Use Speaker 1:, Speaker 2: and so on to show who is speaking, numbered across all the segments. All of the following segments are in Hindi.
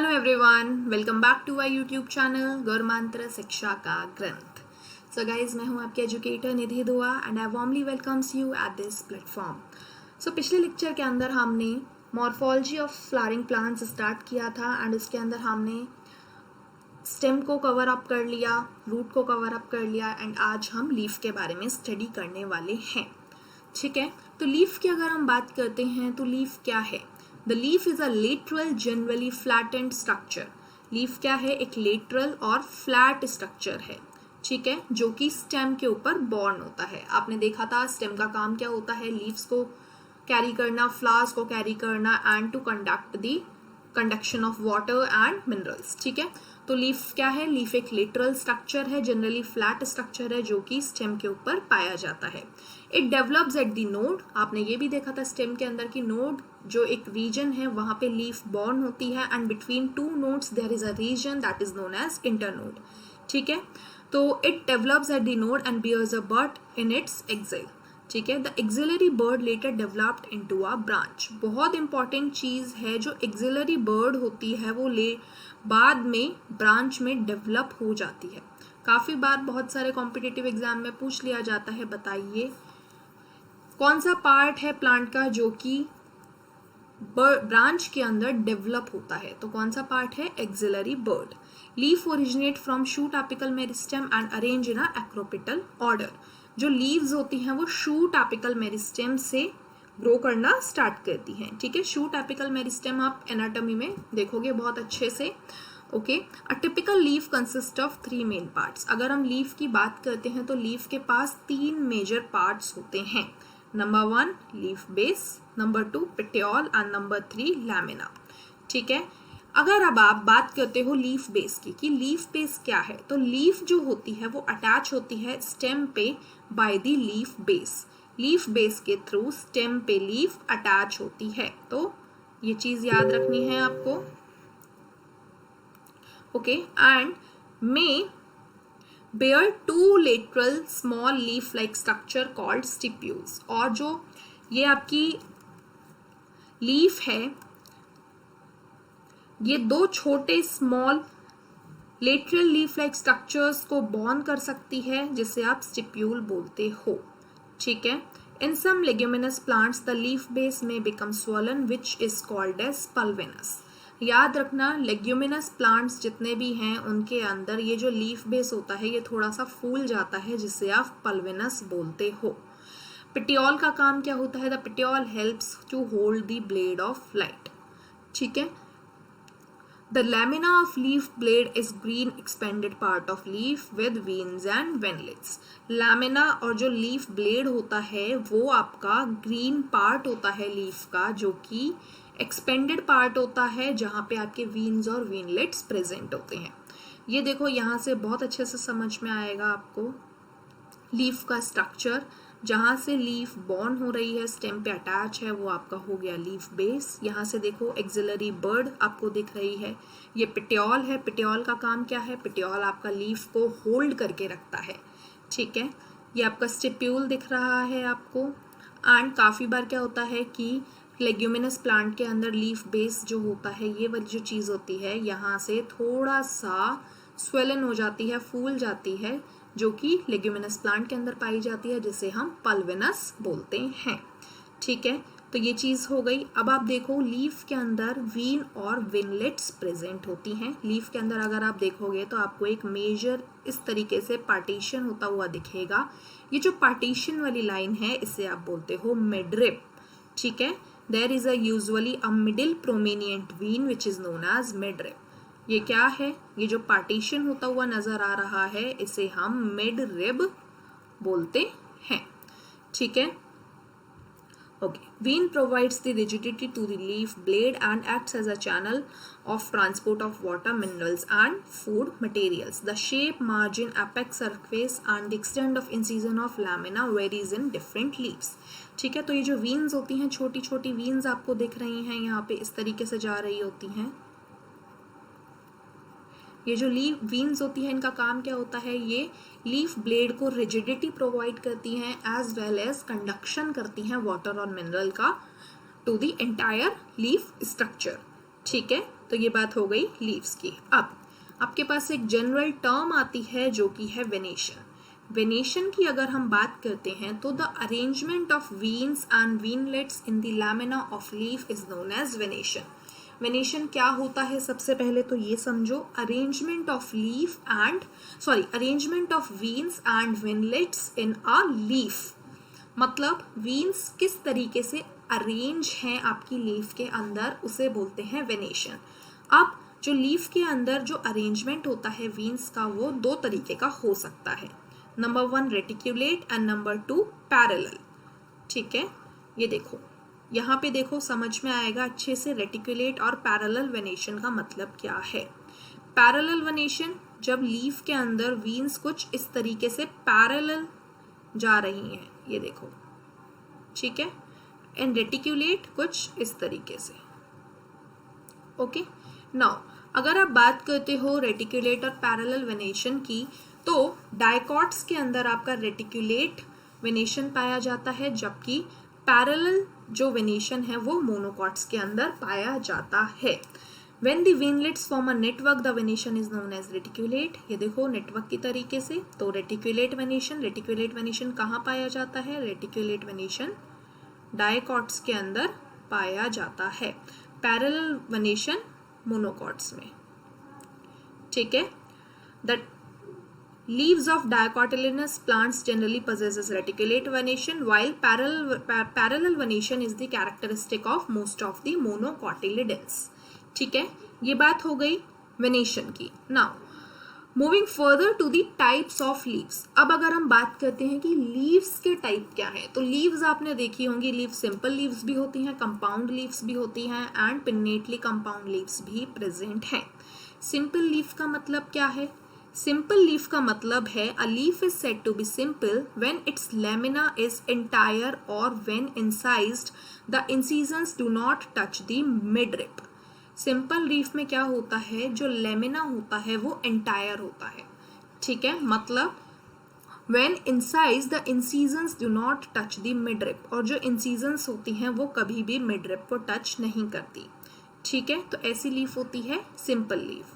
Speaker 1: Hello everyone, welcome back to our YouTube channel गौरमांत्र शिक्षा का ग्रंथ। सो गाइज, मैं हूं आपके educator Nidhi Dua and I warmly welcomes you at this platform. So पिछले लेक्चर के अंदर हमने morphology of flowering plants start किया था एंड उसके अंदर हमने स्टेम को कवर अप कर लिया, रूट को कवर अप कर लिया एंड आज हम लीफ के बारे में स्टडी करने वाले हैं। ठीक है, तो लीफ की अगर हम बात करते हैं तो लीफ क्या है? The leaf is a lateral generally flattened structure. Leaf क्या है? एक लेटरल और फ्लैट स्ट्रक्चर है, ठीक है, जो कि स्टेम के ऊपर बॉर्न होता है। आपने देखा था स्टेम का काम क्या होता है, लीव्स को कैरी करना, फ्लावर्स को कैरी करना and to conduct the conduction of water and minerals. ठीक है, तो लीफ क्या है? लीफ एक लेटरल स्ट्रक्चर है, जनरली फ्लैट स्ट्रक्चर है जो कि स्टेम के ऊपर पाया जाता है। It develops at the node. आपने ये भी देखा था स्टेम के अंदर की नोड जो एक रीजन है वहां पे लीफ बॉर्न होती है and between two nodes there is a region that is known as internode. ठीक है, तो it develops at the node and bears a bud in its axil. ठीक है, the axillary bud later developed into a branch. बहुत इंपॉर्टेंट चीज है, जो एक्सिलरी बर्ड होती है वो बाद में ब्रांच में डेवलप हो जाती है। काफी बार बहुत सारे कॉम्पिटिटिव एग्जाम में पूछ लिया जाता है, बताइए कौन सा पार्ट है प्लांट का जो कि ब्रांच के अंदर डेवलप होता है? तो कौन सा पार्ट है? Axillary bud. Leaf originate from shoot apical meristem and arrange in a acropetal order. जो लीव्स होती हैं वो शूट एपिकल मेरिस्टेम से ग्रो करना स्टार्ट करती हैं। ठीक है, शूट एपिकल मेरिस्टेम आप एनाटॉमी में देखोगे बहुत अच्छे से। Okay, a typical leaf consist of 3 main parts. अगर हम लीफ की बात करते हैं तो लीफ के पास 3 मेजर पार्ट्स होते हैं। Number 1 leaf base, number 2 petiole and number 3 lamina. ठीक है, अगर अब आप बात करते हो लीफ बेस की कि लीफ बेस क्या है, तो लीफ जो होती है वो अटैच होती है स्टेम पे by the leaf base. Leaf base के थ्रू स्टेम पे लीफ अटैच होती है, तो ये चीज याद रखनी है आपको। Okay, and may bear 2 lateral small leaf like structure called stipules। और जो ये आपकी लीफ है ये 2 छोटे small lateral leaf like structures को बॉर्न कर सकती है जिसे आप स्टिप्यूल बोलते हो। ठीक है, in some leguminous plants the leaf base में become swollen which is called as pulvinous। याद रखना, लेग्यूमिनस प्लांट्स जितने भी हैं उनके अंदर ये जो लीफ बेस होता है ये थोड़ा सा फूल जाता है जिसे आप पल्विनस बोलते हो। पिटियोल का काम क्या होता है? The petiole helps to hold the blade of light. ठीक है, the lamina of leaf blade is green expanded part of leaf with veins and veinlets. Lamina और जो लीफ ब्लेड होता है वो आपका ग्रीन पार्ट होता है लीफ का, जो कि एक्सपेंडेड पार्ट होता है जहां पे आपके वीन्स और वीनलेट्स प्रेजेंट होते हैं। ये देखो, यहाँ से बहुत अच्छे से समझ में आएगा आपको लीफ का स्ट्रक्चर। जहां से लीफ बॉर्न हो रही है, स्टेम पे अटैच है, वो आपका हो गया लीफ बेस। यहाँ से देखो एक्सिलरी बर्ड आपको दिख रही है, ये पिटियोल है। पिटियोल का काम क्या है? पिटियोल आपका लीफ को होल्ड करके रखता है। ठीक है, ये आपका स्टिप्यूल दिख रहा है आपको। एंड काफी बार क्या होता है कि लेग्यूमिनस प्लांट के अंदर लीफ बेस जो होता है, ये वाली जो चीज होती है यहाँ से थोड़ा सा स्वेलन हो जाती है, फूल जाती है, जो कि लेग्यूमिनस प्लांट के अंदर पाई जाती है जिसे हम पल्विनस बोलते हैं। ठीक है, तो ये चीज हो गई। अब आप देखो लीफ के अंदर वीन और विनलेट्स प्रेजेंट होती हैं। लीफ के अंदर अगर आप देखोगे तो आपको एक मेजर इस तरीके से पार्टीशन होता हुआ दिखेगा। ये जो पार्टीशन वाली लाइन है इसे आप बोलते हो मिडरिब। ठीक है, there is a usually a middle prominent vein which is known as midrib। ये क्या है? ये जो पार्टीशन होता हुआ नजर आ रहा है इसे हम मिड रिब बोलते हैं। ठीक है, okay. vein provides the rigidity to the leaf blade and acts as a channel of transport of water, minerals and food materials। the shape, margin, apex surface and the extent of incision of lamina varies in different leaves। ठीक है, तो ये जो वीन्स होती हैं, छोटी छोटी वीन्स आपको दिख रही हैं यहाँ पे इस तरीके से जा रही होती हैं। ये जो लीफ वीन्स होती है इनका काम क्या होता है? ये लीफ ब्लेड को रिजिडिटी प्रोवाइड करती हैं एज वेल एज कंडक्शन करती हैं वाटर और मिनरल का to the entire leaf structure. ठीक है, तो ये बात हो गई लीव्स की। अब आपके पास एक जनरल टर्म आती है जो कि है वेनेशन। वेनेशन की अगर हम बात करते हैं तो the arrangement of veins and veinlets in the lamina of leaf is known as venation. Venation क्या होता है, सबसे पहले तो ये समझो, arrangement of veins and veinlets in a leaf. मतलब वीन्स किस तरीके से अरेंज हैं आपकी लीफ के अंदर, उसे बोलते हैं वेनेशन। अब जो लीफ के अंदर जो अरेंजमेंट होता है वीन्स का, वो दो तरीके का हो सकता है। Number 1 reticulate and number 2 parallel. ठीक है, ये देखो यहाँ पे देखो, समझ में आएगा अच्छे से रेटिकुलेट और पैरेलल वेनेशन का मतलब क्या है। पैरेलल वेनेशन जब लीफ के अंदर वीन्स कुछ इस तरीके से पैरेलल जा रही हैं, ये देखो, ठीक है, एंड रेटिकुलेट कुछ इस तरीके से। ओके, नाउ अगर आप बात करते हो रेटिकुलेट और पैरेलल वेनेशन की, तो डायकॉट्स के अंदर आपका रेटिकुलेट वेनेशन पाया जाता है, जबकि पैरेलल जो वेनेशन है वो मोनोकॉट्स के अंदर पाया जाता है। When the winglets form a network, the venation is known as reticulate। ये देखो नेटवर्क की तरीके से, तो रेटिकुलेट वेनेशन कहाँ पाया जाता है, रेटिकुलेट वेनेशन डायकॉट्स के अंदर पाया जाता है, पैरेलल वेनेशन मोनोकॉट्स में। ठीक है, the leaves of dicotyledonous plants generally possesses reticulate venation, while parallel venation is the characteristic of most of the monocotyledons। ठीक है, ये बात हो गई वेनेशन की। Now moving further to the types of leaves. अब अगर हम बात करते हैं कि लीव्स के टाइप क्या है, तो लीव्स आपने देखी होंगी, लीव सिंपल लीव्स भी होती हैं, कंपाउंड लीव्स भी होती हैं एंड पिन्नेटली कंपाउंड लीव्स भी प्रेजेंट हैं। सिंपल लीफ का मतलब क्या है, सिंपल लीफ का मतलब है a leaf is said to be simple when its lamina is entire और when incised the incisions do not touch the midrib. Simple leaf में क्या होता है, जो लेमिना होता है वो एंटायर होता है। ठीक है, मतलब when incise the incisions do not touch the midrib, और जो इंसिजन्स होती हैं वो कभी भी मिड रिप को टच नहीं करती। ठीक है, तो ऐसी लीफ होती है सिंपल लीफ।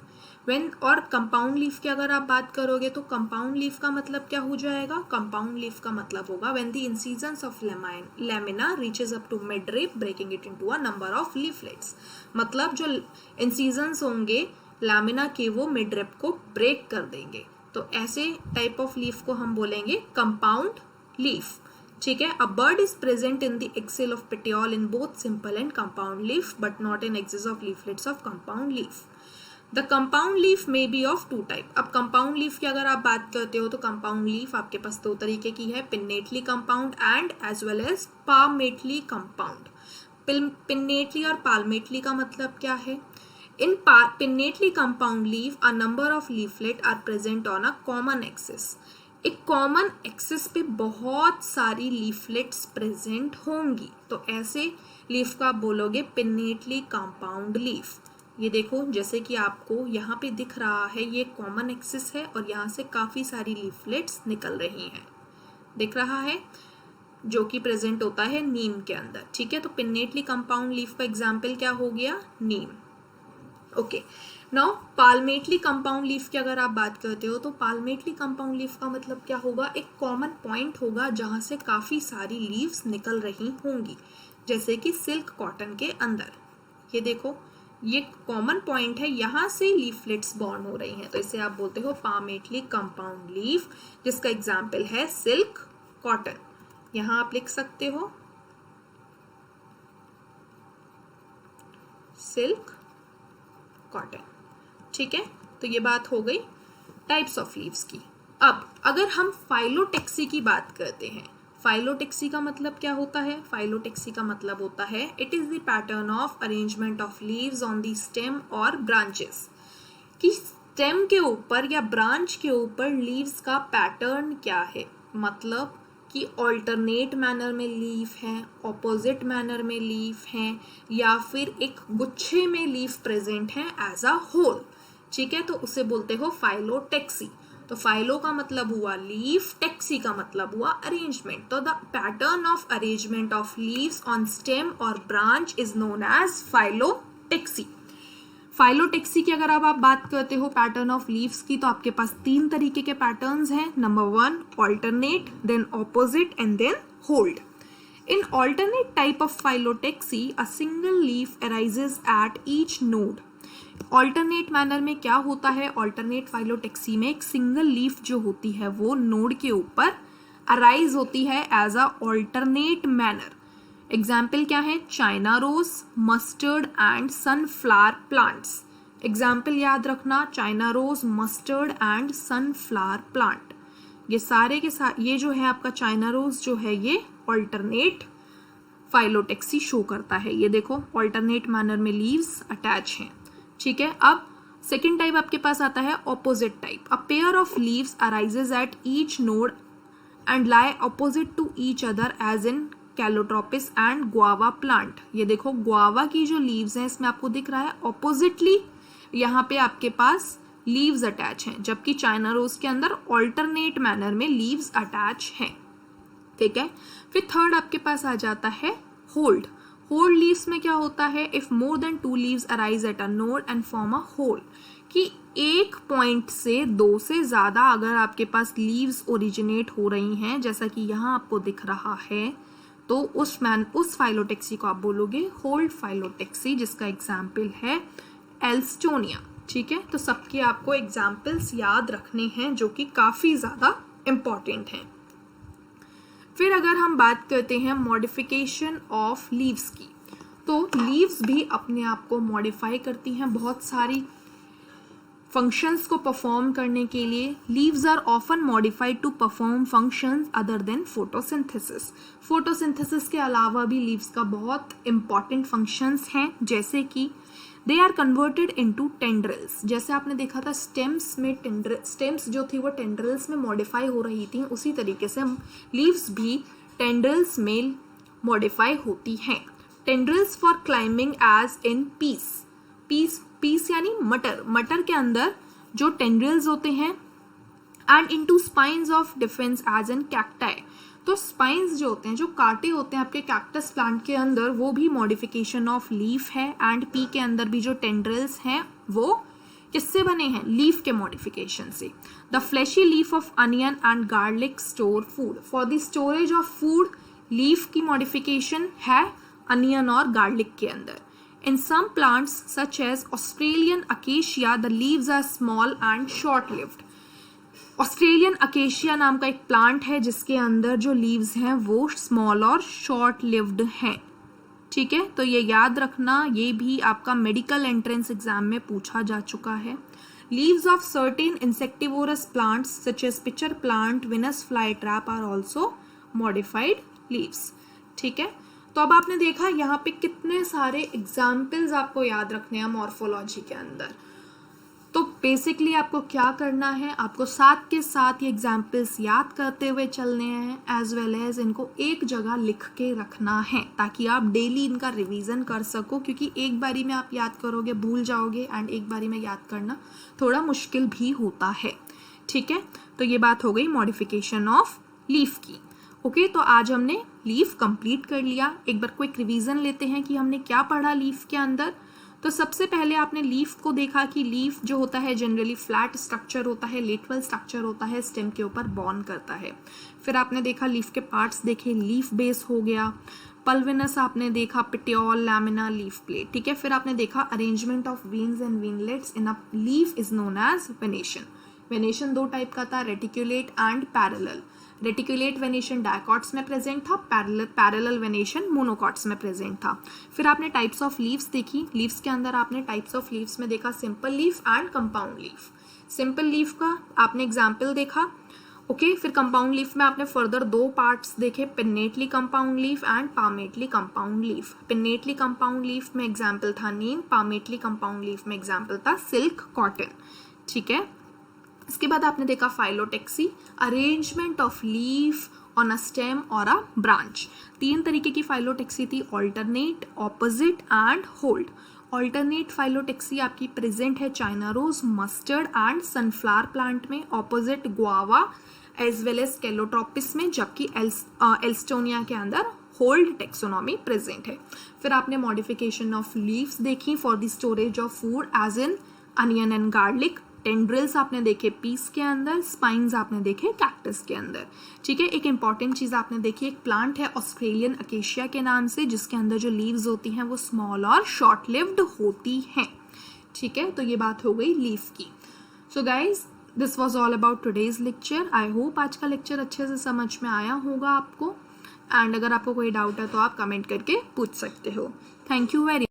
Speaker 1: व्हेन और कंपाउंड लीफ की अगर आप बात करोगे तो कंपाउंड लीफ का मतलब क्या हो जाएगा, कंपाउंड लीफ का मतलब होगा when the incisions of lamina reaches up to midrib breaking it into a number of leaflets. मतलब जो इंसिजन्स होंगे लैमिना के वो मिड रिप को ब्रेक कर देंगे, तो ऐसे टाइप ऑफ लीफ को हम बोलेंगे कंपाउंड लीफ। ठीक है, a bud is present in the axil of petiole in both simple and compound leaf but not in axil of leaflets of compound leaf. The compound leaf में बी ऑफ टू टाइप। अब कंपाउंड लीफ की अगर आप बात करते हो तो कंपाउंड लीफ आपके पास दो तरीके की है, pinnately compound and as well as palmately compound. Pinnately और पाल्मेटली का मतलब क्या है, in pinnately compound leaf a number of leaflet are present on a common axis. एक कॉमन एक्सिस पे बहुत सारी लीफलेट्स प्रेजेंट होंगी, तो ऐसे लीफ का आप बोलोगे पिन्नेटली कंपाउंड लीफ। ये देखो जैसे कि आपको यहाँ पे दिख रहा है, ये कॉमन एक्सिस है और यहाँ से काफ़ी सारी लीफलेट्स निकल रही हैं, दिख रहा है, जो कि प्रेजेंट होता है नीम के अंदर। ठीक है, तो पिन्नेटली कंपाउंड लीफ का एग्जाम्पल क्या हो गया, नीम। ओके, नाउ पाल्मेटली कंपाउंड लीफ की अगर आप बात करते हो तो पाल्मेटली कंपाउंड लीफ का मतलब क्या होगा, एक कॉमन पॉइंट होगा जहाँ से काफ़ी सारी लीव्स निकल रही होंगी, जैसे कि सिल्क कॉटन के अंदर। ये देखो ये कॉमन पॉइंट है, यहाँ से लीफलेट्स बॉर्न हो रही हैं, तो इसे आप बोलते हो पाल्मेटली कंपाउंड लीफ, जिसका एग्जाम्पल है सिल्क कॉटन। यहाँ आप लिख सकते हो सिल्क कॉटन। ठीक है, तो ये बात हो गई टाइप्स ऑफ लीव्स की। अब अगर हम फाइलोटेक्सी की बात करते हैं, फाइलोटेक्सी का मतलब क्या होता है, फाइलोटेक्सी का मतलब होता है it is the pattern of arrangement of leaves on the stem और ब्रांचेस, कि स्टेम के ऊपर या ब्रांच के ऊपर लीव्स का पैटर्न क्या है, मतलब कि ऑल्टरनेट मैनर में लीफ है, ऑपोजिट मैनर में लीफ हैं, या फिर एक गुच्छे में लीफ प्रेजेंट हैं एज अ होल। ठीक है, तो उसे बोलते हो फाइलोटेक्सी। तो फाइलो का मतलब हुआ लीफ, टेक्सी का मतलब हुआ अरेंजमेंट। तो the pattern of arrangement of leaves on stem और branch is known as phyllotaxy. Phyllotaxy की अगर अब आप बात करते हो पैटर्न ऑफ लीव्स की, तो आपके पास 3 तरीके के पैटर्न्स हैं. Number 1 alternate, then opposite and then whorled. In alternate type of phyllotaxy, a single leaf arises at each node. Alternate manner में क्या होता है? Alternate phyllotaxy में एक single leaf जो होती है वो node के ऊपर arise होती है as a alternate manner. Example क्या है? China rose, mustard and sunflower plants. Example याद रखना, China rose, mustard and sunflower plant. ये सारे के साथ ये जो है आपका चाइना रोज जो है ये ऑल्टरनेट फाइलोटेक्सी शो करता है. ये देखो ऑल्टरनेट मैनर में लीव्स अटैच हैं. ठीक है. अब सेकेंड टाइप आपके पास आता है opposite type. A pair of leaves arises at each node and lie opposite to each other as in calotropis and guava plant. ये देखो गुआवा की जो लीव्स हैं इसमें आपको दिख रहा है ऑपोजिटली यहाँ पे आपके पास लीव्स अटैच हैं, जबकि चाइना रोज के अंदर ऑल्टरनेट मैनर में लीव्स अटैच हैं. ठीक है. फिर थर्ड आपके पास आ जाता है होल्ड. होल्ड लीव्स में क्या होता है? If more than 2 leaves arise at a node and form a whorl, कि एक पॉइंट से 2 से ज्यादा अगर आपके पास लीव्स ओरिजिनेट हो रही हैं, जैसा कि यहाँ आपको दिख रहा है, तो उस फाइलोटेक्सी को आप बोलोगे होल्ड फाइलोटेक्सी, जिसका एग्जाम्पल है एल्स्टोनिया. ठीक है. तो सबके आपको एग्जाम्पल्स याद रखने हैं जो कि काफी ज्यादा इंपॉर्टेंट हैं. फिर अगर हम बात करते हैं मॉडिफिकेशन ऑफ लीव्स की, तो लीव्स भी अपने आप को मॉडिफाई करती हैं बहुत सारी फंक्शंस को परफॉर्म करने के लिए. Leaves are often modified to perform functions other than photosynthesis. Photosynthesis के अलावा भी लीव्स का बहुत इंपॉर्टेंट फंक्शंस हैं, जैसे कि they are converted into tendrils. जैसे आपने देखा था स्टेम्स में स्टेम्स जो थी वो टेंड्रिल्स में मॉडिफाई हो रही थी, उसी तरीके से लीव्स भी टेंड्रिल्स में मॉडिफाई होती हैं. Tendrils for climbing as in peas यानी मटर के अंदर जो टेंड्रिल्स होते हैं, and into spines of defence as in cacti. तो स्पाइन्स जो होते हैं, जो कांटे होते हैं आपके कैक्टस प्लांट के अंदर, वो भी मॉडिफिकेशन ऑफ लीफ है. एंड पी के अंदर भी जो टेंड्रिल्स हैं वो किससे बने हैं? लीफ के मॉडिफिकेशन से. The fleshy leaf of onion and garlic store food. For the storage of food leaf की मॉडिफिकेशन है अनियन और गार्लिक के अंदर. In some plants such as Australian acacia, the leaves are small and short-lived. Australian acacia नाम का एक प्लांट है जिसके अंदर जो लीव्स हैं वो स्मॉल और शॉर्ट लिव्ड हैं. ठीक है. तो ये याद रखना, ये भी आपका मेडिकल एंट्रेंस एग्जाम में पूछा जा चुका है. Leaves of certain insectivorous plants such as pitcher plant, Venus flytrap are also modified leaves. ठीक है. तो अब आपने देखा यहाँ पे कितने सारे एग्जाम्पल्स आपको याद रखने हैं मॉर्फोलॉजी के अंदर. तो बेसिकली आपको क्या करना है? आपको साथ के साथ ये एग्जाम्पल्स याद करते हुए चलने हैं, एज वेल एज इनको एक जगह लिख के रखना है, ताकि आप डेली इनका रिवीजन कर सको. क्योंकि एक बारी में आप याद करोगे भूल जाओगे, एंड एक बारी में याद करना थोड़ा मुश्किल भी होता है. ठीक है. तो ये बात हो गई मॉडिफिकेशन ऑफ लीफ की. ओके. तो आज हमने लीफ कंप्लीट कर लिया. एक बार क्विक रिवीजन लेते हैं कि हमने क्या पढ़ा लीफ के अंदर. तो सबसे पहले आपने लीफ को देखा कि लीफ जो होता है जनरली फ्लैट स्ट्रक्चर होता है, लेटरल स्ट्रक्चर होता है, स्टेम के ऊपर बॉर्न करता है. फिर आपने देखा लीफ के पार्ट्स देखे, लीफ बेस हो गया, पल्विनस आपने देखा, पिटियोल, लैमिना, लीफ प्लेट. ठीक है. फिर आपने देखा arrangement of veins and veinlets in a leaf is known as venation. Venation 2 type का था, reticulate and parallel. Reticulate venation dicots में प्रेजेंट था, पैरेलल वेनेशन मोनोकॉट्स में प्रेजेंट था. फिर आपने टाइप्स ऑफ लीव्स देखी. लीव्स के अंदर आपने टाइप्स ऑफ लीव्स में देखा simple leaf and compound leaf. Simple leaf का आपने एग्जाम्पल देखा. ओके. फिर कंपाउंड लीफ में आपने फर्दर 2 पार्ट्स देखे, pinnately compound leaf and palmately compound leaf. Pinnately compound leaf में एग्जाम्पल था नीम, पामेटली कंपाउंड लीफ में एग्जाम्पल था सिल्क, कॉटन. ठीक है. इसके बाद आपने देखा phyllotaxy, arrangement of leaf on a stem और अ ब्रांच. 3 तरीके की फाइलोटेक्सी थी, alternate, opposite and whorled. Alternate phyllotaxy आपकी प्रेजेंट है China rose, mustard and sunflower plant में. Opposite guava as well as Calotropis में, जबकि एल्स्टोनिया के अंदर होल्ड टेक्सोनॉमी प्रेजेंट है। फिर आपने मॉडिफिकेशन ऑफ लीव्स देखी for the storage of food as in onion and garlic. Tendrils आपने देखे पीस के अंदर, स्पाइन्स आपने देखे कैक्टस के अंदर। ठीक है, एक इंपॉर्टेंट चीज आपने देखी, एक प्लांट है ऑस्ट्रेलियन अकेशिया के नाम से, जिसके अंदर जो लीव्स होती हैं वो स्मॉल और शॉर्ट लिव्ड होती हैं। ठीक है, तो ये बात हो गई लीफ की। So guys, this was all about today's lecture. I hope आज का लेक्चर अच्छे से समझ में आया होगा आपको, एंड अगर आपको कोई डाउट है तो आप कमेंट करके पूछ सकते हो। Thank you very